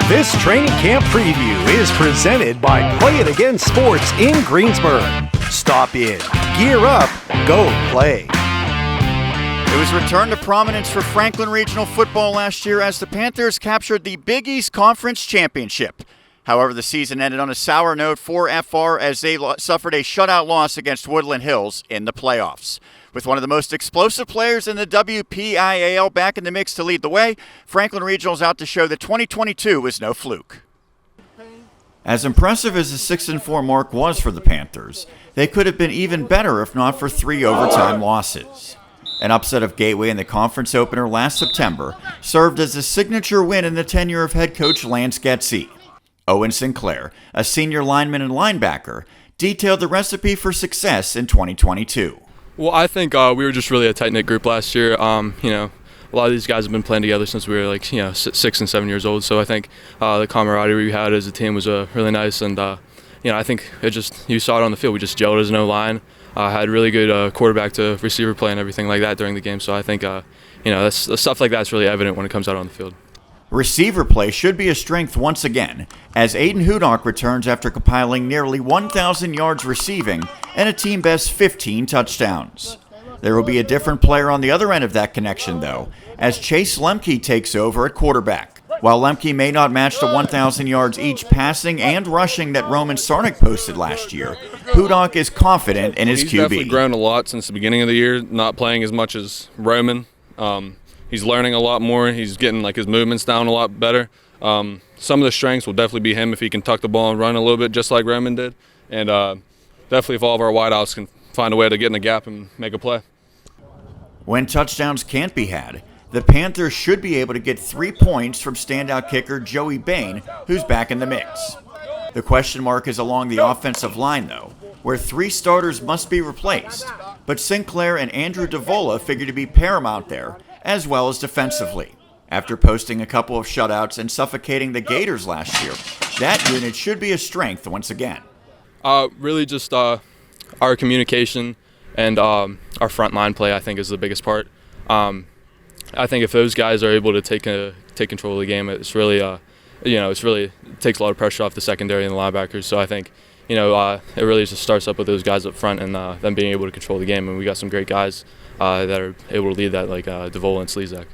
This training camp preview is presented by Play It Again Sports in Greensburg. Stop in, gear up, go play. It was returned to prominence for Franklin Regional Football last year as the Panthers captured the Big East Conference Championship. However, the season ended on a sour note for FR as they suffered a shutout loss against Woodland Hills in the playoffs. With one of the most explosive players in the WPIAL back in the mix to lead the way, Franklin Regional is out to show that 2022 was no fluke. As impressive as the 6-4 mark was for the Panthers, they could have been even better if not for 3 overtime losses. An upset of Gateway in the conference opener last September served as a signature win in the tenure of head coach Lance Getze. Owen Sinclair, a senior lineman and linebacker, detailed the recipe for success in 2022. Well, I think we were just really a tight-knit group last year. A lot of these guys have been playing together since we were 6 and 7 years old. So I think the camaraderie we had as a team was really nice. And, I think you saw it on the field. We just gelled as an O-line, had really good quarterback to receiver play and everything like that during the game. So I think, that's stuff like that's really evident when it comes out on the field. Receiver play should be a strength once again, as Aiden Hudock returns after compiling nearly 1,000 yards receiving and a team-best 15 touchdowns. There will be a different player on the other end of that connection, though, as Chase Lemke takes over at quarterback. While Lemke may not match the 1,000 yards each passing and rushing that Roman Sarnik posted last year, Hudock is confident in his QB. He's definitely grown a lot since the beginning of the year, not playing as much as Roman. He's learning a lot more. He's getting his movements down a lot better. Some of the strengths will definitely be him if he can tuck the ball and run a little bit just like Roman did. And definitely if all of our wideouts can find a way to get in the gap and make a play. When touchdowns can't be had, the Panthers should be able to get 3 points from standout kicker Joey Bain, who's back in the mix. The question mark is along the offensive line, though, where 3 starters must be replaced. But Sinclair and Andrew Davola figure to be paramount there, as well as defensively. After posting a couple of shutouts and suffocating the Gators last year, that unit should be a strength once again. Really just our communication and our front line play, I think, is the biggest part. I think if those guys are able to take control of the game, it's really, it takes a lot of pressure off the secondary and the linebackers. So I think, it really just starts up with those guys up front and them being able to control the game. And we got some great guys that are able to lead that, like Davola and Slezak.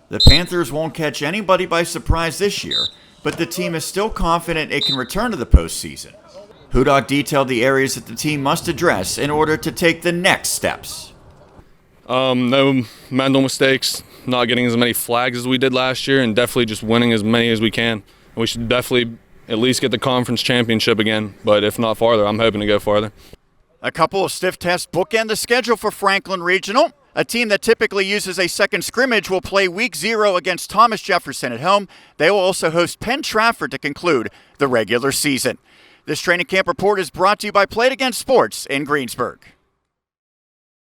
The Panthers won't catch anybody by surprise this year, but the team is still confident it can return to the postseason. Hudock detailed the areas that the team must address in order to take the next steps. No mental mistakes, not getting as many flags as we did last year, and definitely just winning as many as we can. We should definitely at least get the conference championship again, but if not farther, I'm hoping to go farther. A couple of stiff tests bookend the schedule for Franklin Regional. A team that typically uses a second scrimmage will play Week 0 against Thomas Jefferson at home. They will also host Penn Trafford to conclude the regular season. This training camp report is brought to you by Play It Again Sports in Greensburg.